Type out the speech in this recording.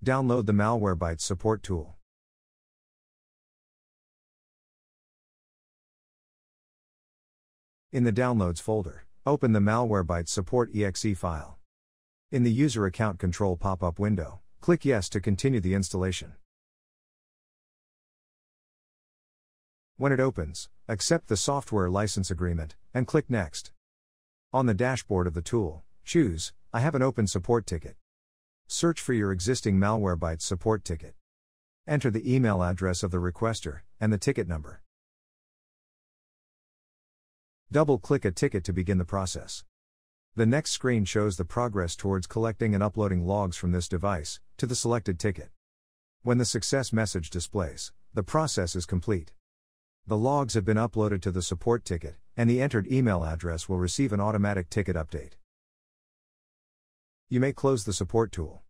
Download the Malwarebytes support tool. In the Downloads folder, open the Malwarebytes support.exe file. In the User Account Control pop-up window, click Yes to continue the installation. When it opens, accept the software license agreement, and click Next. On the dashboard of the tool, choose I have an open support ticket. Search for your existing Malwarebytes support ticket. Enter the email address of the requester, and the ticket number. Double-click a ticket to begin the process. The next screen shows the progress towards collecting and uploading logs from this device to the selected ticket. When the success message displays, the process is complete. The logs have been uploaded to the support ticket, and the entered email address will receive an automatic ticket update. You may close the support tool.